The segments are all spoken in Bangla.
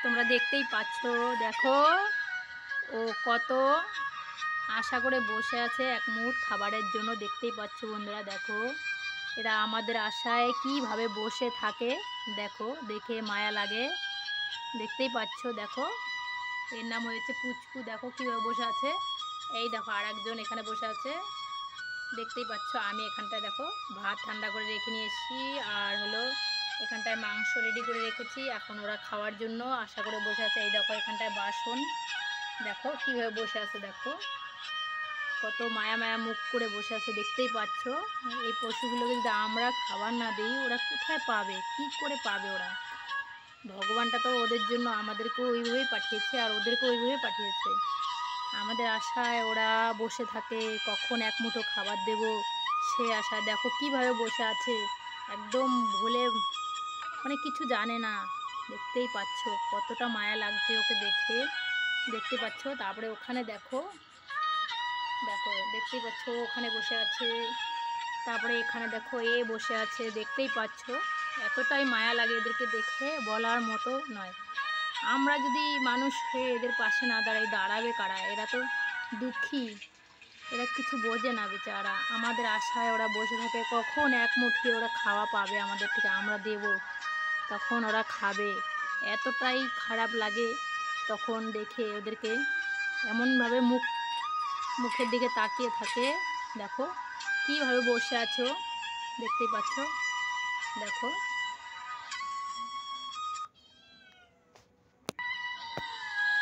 তোমরা দেখতেই পাচ্ছ, দেখো ও কত আশা করে বসে আছে এক মুঠ খাবারের জন্য। দেখতেই পাচ্ছ বন্ধুরা, দেখো এরা আমাদের আশায় কিভাবে বসে থাকে। দেখো, দেখে মায়া লাগে। দেখতেই পাচ্ছ, দেখো এর নাম হয়েছে পুচকু। দেখো কীভাবে বসে আছে। এই দেখো আর একজন এখানে বসে আছে, দেখতেই পাচ্ছ। আমি এখানটায় দেখো ভাত ঠান্ডা করে রেখে নিয়ে এসেছি, আর হলো এখানটায় মাংস রেডি করে রেখেছি। এখন ওরা খাওয়ার জন্য আশা করে বসে আছে। এই দেখো এখানটায় বাসন, দেখো কীভাবে বসে আছে। দেখো কত মায়া মায়া মুখ করে বসে আছে, দেখতেই পাচ্ছ। এই পশুগুলোকে যদি আমরা খাবার না দিই, ওরা কোথায় পাবে, কি করে পাবে ওরা? ভগবানটা তো ওদের জন্য আমাদেরকেও ওইভাবেই পাঠিয়েছে, আর ওদেরকেও ওইভাবেই পাঠিয়েছে। আমাদের আশায় ওরা বসে থাকে, কখন এক মুঠো খাবার দেব সে আশা। দেখো কিভাবে বসে আছে, একদম ভুলে মানে কিছু জানে না। দেখতেই পাচ্ছ কতটা মায়া লাগছে ওকে দেখে, দেখতে পাচ্ছ। তারপরে ওখানে দেখো, দেখো দেখতেই পাচ্ছ ওখানে বসে আছে। তারপরে এখানে দেখো এ বসে আছে, দেখতেই পাচ্ছ। এতটাই মায়া লাগে এদেরকে দেখে, বলার মতো নয়। আমরা যদি মানুষ হয়ে এদের পাশে না দাঁড়াই, দাঁড়াবে কারা? এরা তো দুঃখী, এরা কিছু বোঝে না বেচারা। আমাদের আশায় ওরা বসে থাকে, কখন এক মুঠি ওরা খাওয়া পাবে আমাদের থেকে, আমরা দেব তখন ওরা খাবে। এতটাই খারাপ লাগে তখন দেখে ওদেরকে, এমনভাবে মুখের দিকে তাকিয়ে থাকে। দেখো কীভাবে বসে আছো, দেখতেই পাচ্ছ। দেখো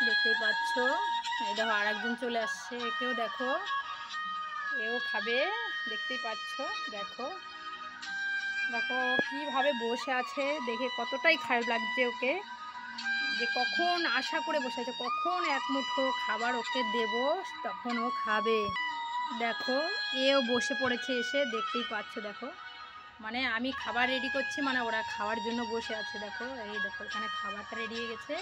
দেখতেই পাচ্ছ। এই দেখো আর একজন চলে আসছে, একেও দেখো, এও খাবে, দেখতেই পাচ্ছ। দেখো দেখো কীভাবে বসে আছে, দেখে কতটাই খারাপ লাগছে ওকে, যে কখন আশা করে বসে আছে, কখন এক মুঠো খাবার ওকে দেব তখন ও খাবে। দেখো এও বসে পড়েছে এসে, দেখতেই পাচ্ছ। দেখো মানে আমি খাবার রেডি করছি, মানে ওরা খাওয়ার জন্য বসে আছে। দেখো এই দেখো এখানে খাবারটা রেডি হয়ে গেছে,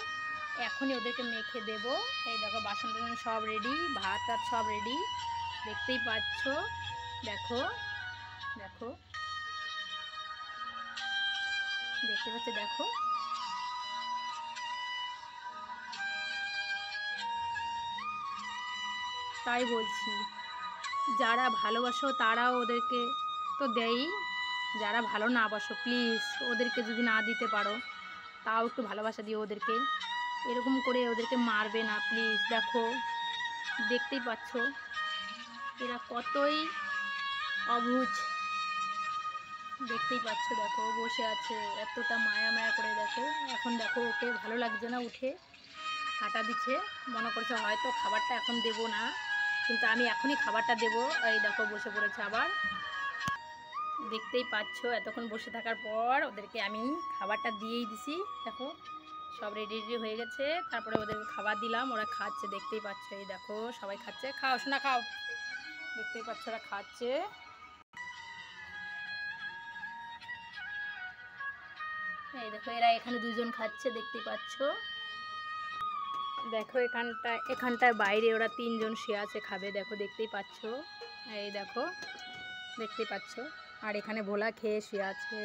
এখনই ওদেরকে মেখে দেব। এই দেখো বাসন টাসন সব রেডি, ভাত টাত সব রেডি, দেখতেই পাচ্ছ। দেখো দেখো দেখতে পাচ্ছ, দেখো তাই বলছি, যারা ভালোবাসো তারাও ওদেরকে তো দেয়ই, যারা ভালো না বাসো প্লিজ ওদেরকে যদি না দিতে পারো তাও একটু ভালোবাসা দিও ওদেরকে। এরকম করে ওদেরকে মারবে না প্লিজ। দেখো দেখতেই পাচ্ছ এরা কতই অবুঝ, দেখতেই পাচ্ছ। দেখো বসে আছে এতটা মায়া মায়া করে। দেখো এখন দেখো ওকে ভালো লাগছে না, উঠে হাঁটা দিচ্ছে, মনে করছে হয়তো খাবারটা এখন দেব না, কিন্তু আমি এখনই খাবারটা দেব। এই দেখো বসে পড়েছে আবার, দেখতেই পাচ্ছ। এতক্ষণ বসে থাকার পর ওদেরকে আমি খাবারটা দিয়েই দিছি। দেখো সব রেডি রেডি হয়ে গেছে, তারপরে ওদেরকে খাবার দিলাম, ওরা খাচ্ছে, দেখতেই পাচ্ছ। এই দেখো সবাই খাচ্ছে, খাও শোনা খাও, দেখতেই পাচ্ছ ওরা খাচ্ছে। এই দেখো এরা এখানে দুজন খাচ্ছে, দেখতেই পাচ্ছ। দেখো এখানটায় বাইরে ওরা তিনজন শুয়ে আছে, খাবে। দেখো দেখতেই পাচ্ছ, এই দেখো দেখতেই পাচ্ছ। আর এখানে ভোলা খেয়ে শুয়ে আছে।